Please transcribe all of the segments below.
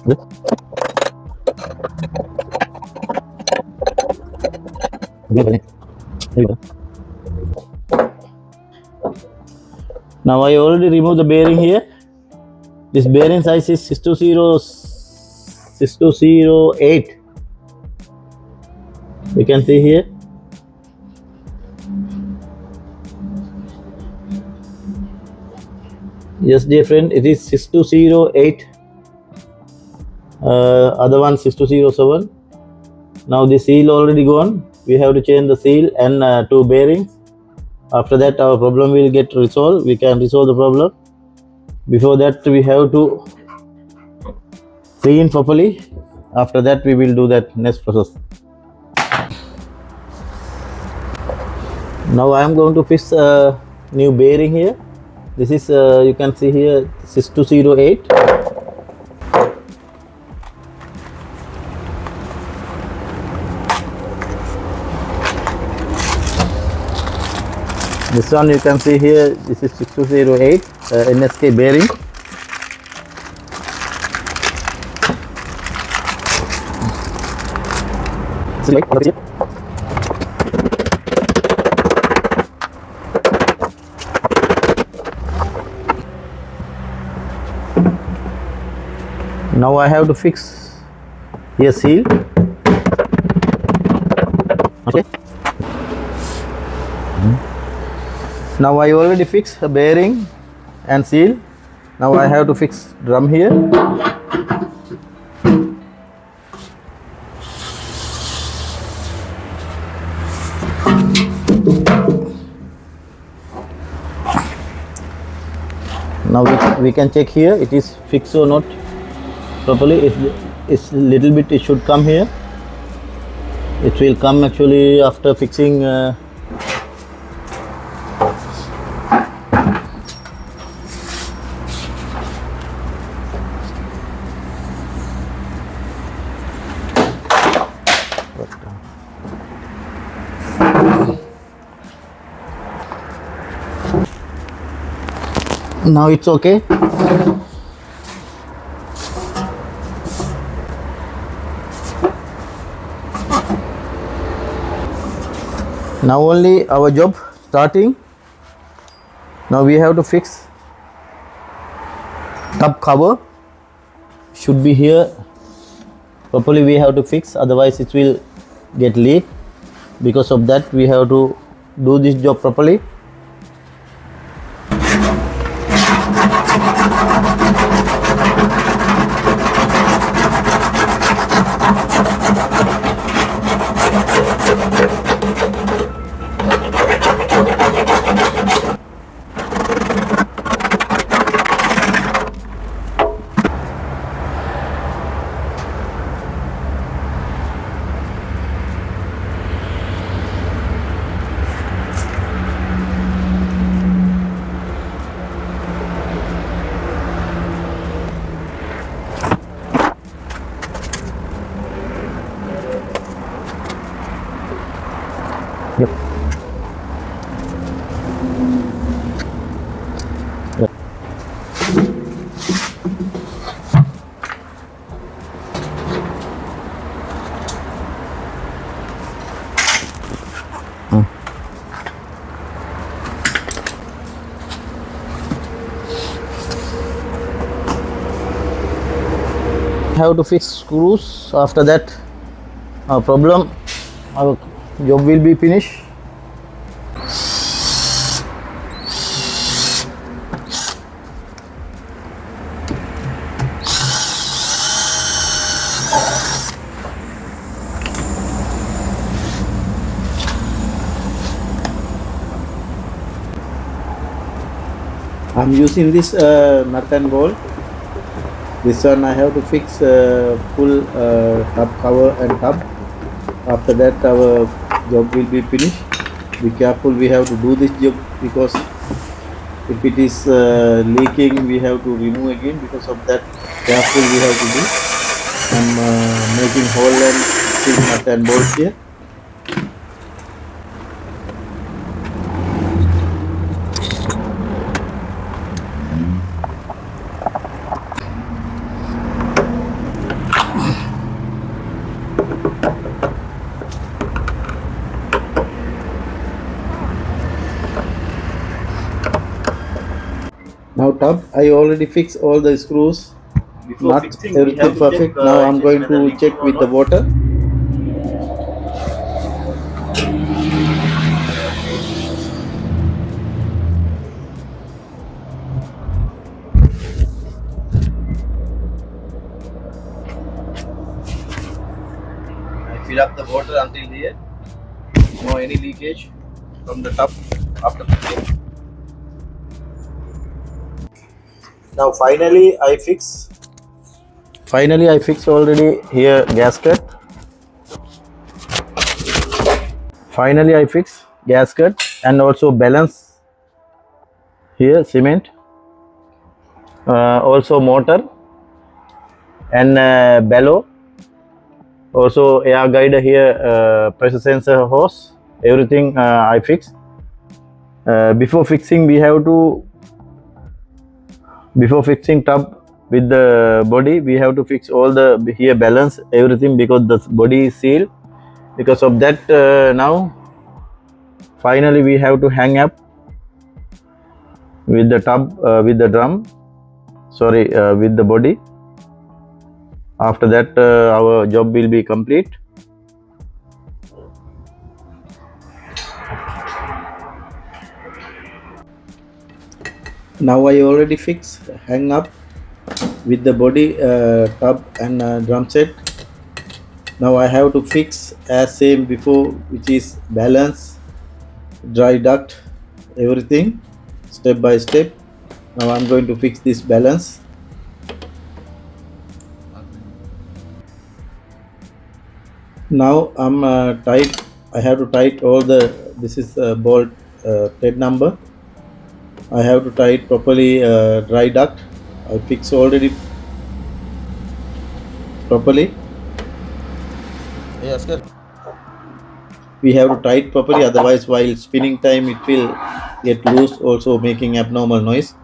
Now I already removed the bearing here. This bearing size is 6208. You can see here. Yes, dear friend, it is 6208. Other one 6207. Now the seal already gone. We have to change the seal and two bearings. After that, our problem will get resolved. We can resolve the problem. Before that, we have to clean properly. After that, we will do that next process. Now I am going to fix a new bearing here. This is you can see here 6208. This one you can see here, this is 6208 NSK bearing. Now I have to fix here seal. Okay. Now I already fixed a bearing and seal. Now I have to fix drum here. Now we can check here it is fixed or not properly. It's little bit, it should come here. It will come actually after fixing now it's okay. Now only our job starting. Now we have to fix tub cover. Should be here properly. We have to fix, otherwise it will get leak. Because of that we have to do this job properly. Yep. Yep. Have to fix screws. After that, our job will be finished. I'm using this nut and bolt. This one I have to fix full tub cover and tub. After that our job will be finished. Be careful, we have to do this job, because if it is leaking we have to remove again. Because of that, careful we have to do. I'm making hole and fitting nut and bolt here. tub, I already fixed all the screws. Before Not fixing, everything perfect. Now I'm going to check with the water. I fill up the water until here. No any leakage from the tub after fixing. Now finally I fix already here gasket. Finally I fix gasket and also balance here cement, also motor and bellow, also air guide here, pressure sensor hose, everything I fix. Before fixing tub with the body, we have to fix all the here balance everything because the body is sealed. Because of that, now finally we have to hang up with the tub, with the drum, sorry, with the body. After that, our job will be complete. Now I already fixed hang up with the body, tub and drum set. Now I have to fix as same before, which is balance, dry duct, everything step by step. Now I'm going to fix this balance. Now I'm tight. I have to tight all the, this is bolt thread number. I have to tight properly dry duct. I fix already properly. Yes, good. We have to tight properly, otherwise while spinning time it will get loose, also making abnormal noise.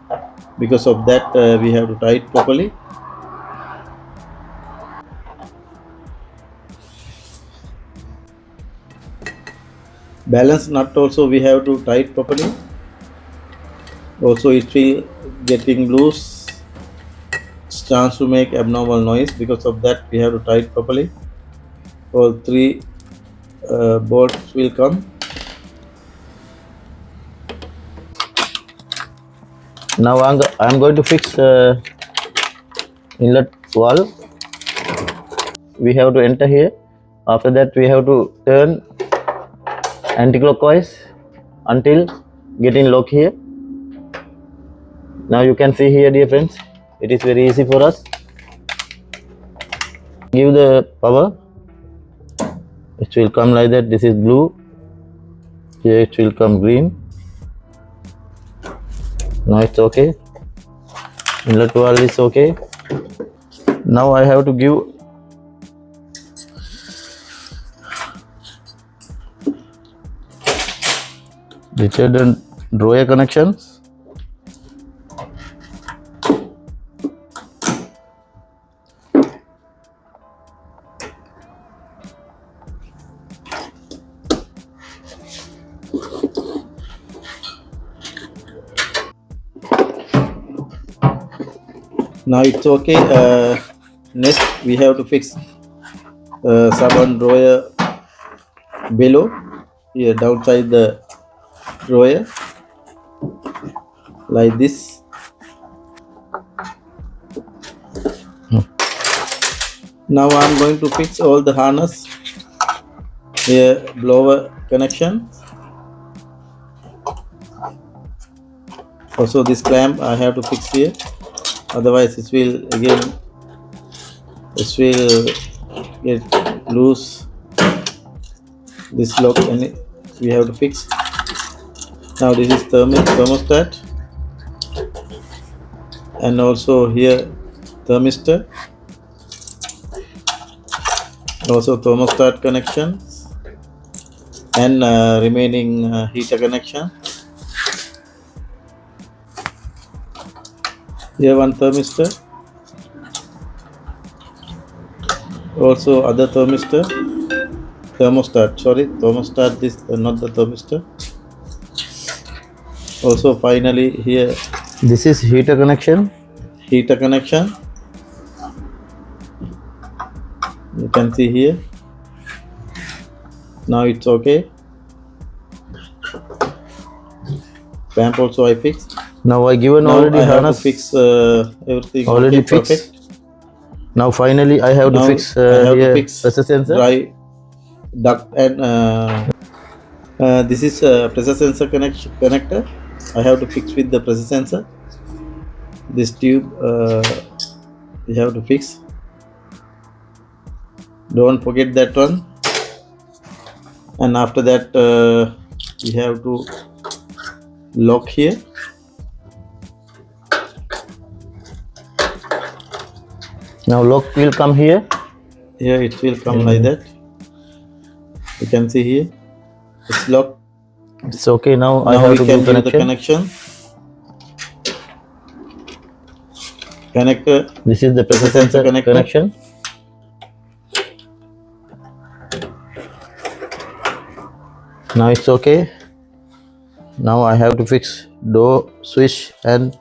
Because of that, we have to tight properly. Balance nut also we have to tight properly. Also it will getting loose, chance to make abnormal noise. Because of that, we have to tight properly. All three bolts will come. Now I'm going to fix inlet valve. We have to enter here. After that, we have to turn anti-clockwise until getting lock here. Now you can see here, dear friends, it is very easy for us. Give the power. It will come like that. This is blue. Here it will come green. Now it's okay. Inlet valve is okay. Now I have to give Richard and drawer connections. Now it's okay. Next we have to fix someone drawer below here, downside the drawer, like this. Now I'm going to fix all the harness here, blower connection. Also this clamp I have to fix here, otherwise it will get loose, this lock, and we have to fix. Now this is thermostat, and also here thermistor, also thermostat connections, and remaining heater connection. Here one thermistor, also other thermistor, thermostat, this not the thermistor. Also finally here This is heater connection. Heater connection. You can see here. Now it's okay. Clamp also I fixed. Now I given Now already I have to harness fix everything already okay, fixed. perfect. Now finally I have Now to fix I have here to fix pressure sensor. dry duct and this is pressure sensor connector. I have to fix with the pressure sensor. This tube you have to fix. Don't forget that one. And after that we have to lock here. Now lock will come here. Here it will come like that. You can see here it's locked. It's okay. Now I Now have we to can do give the connection. Connector. This is the pressure sensor connection. Now it's okay. Now I have to fix door switch and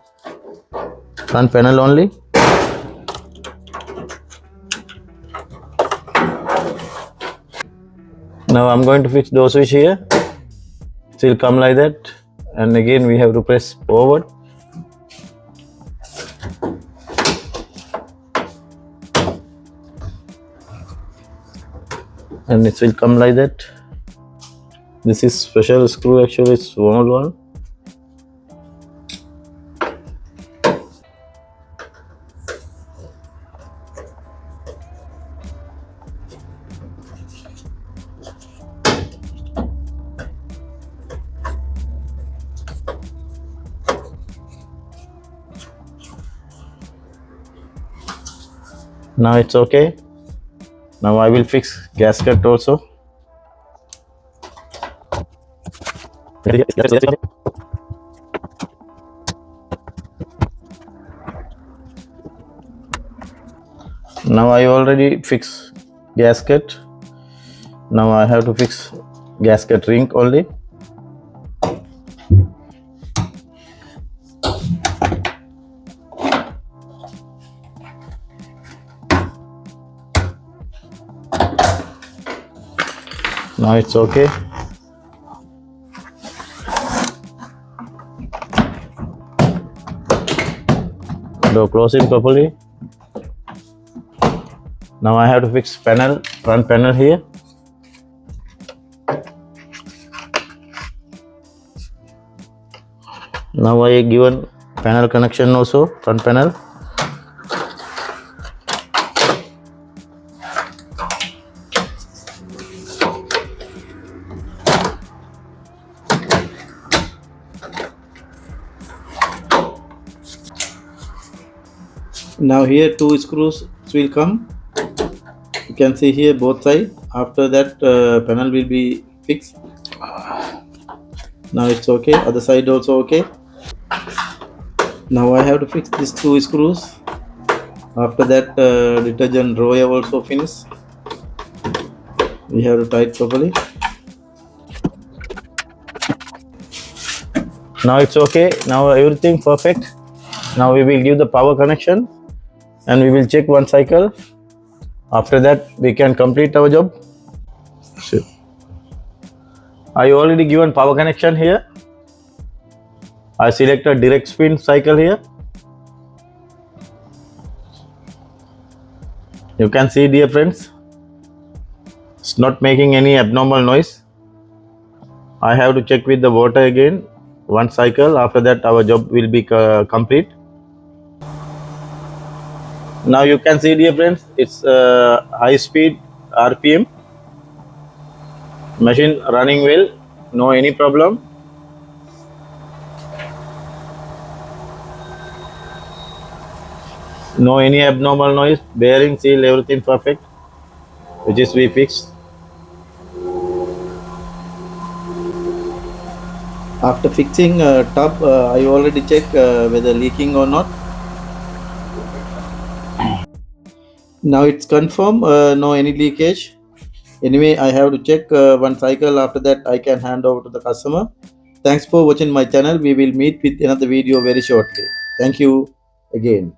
front panel only. Now I'm going to fix door switch here. It will come like that, and again we have to press forward. And it will come like that. This is special screw, actually it's small one. Now it's okay. Now I will fix gasket also. Now I already fix gasket. Now I have to fix gasket ring only. Now it's okay. Door closing properly. Now I have to fix panel, front panel here. Now I given panel connection also, front panel. Now here two screws will come. You can see here both sides. After that panel will be fixed. Now it's okay. Other side also okay. Now I have to fix these two screws. After that detergent drawer also finished. We have to tight properly. Now it's okay. Now everything perfect. Now we will give the power connection and we will check one cycle. After that we can complete our job. Sure. I already given power connection here. I selected direct spin cycle here. You can see, dear friends, it's not making any abnormal noise. I have to check with the water again one cycle. After that our job will be complete. Now you can see, dear friends, it's high speed RPM. Machine running well, no any problem. No any abnormal noise, bearing, seal, everything perfect, which is we fixed. After fixing tub, I already checked whether leaking or not. Now it's confirmed, no any leakage. Anyway, I have to check one cycle. After that I can hand over to the customer. Thanks for watching my channel. We will meet with another video very shortly. Thank you again.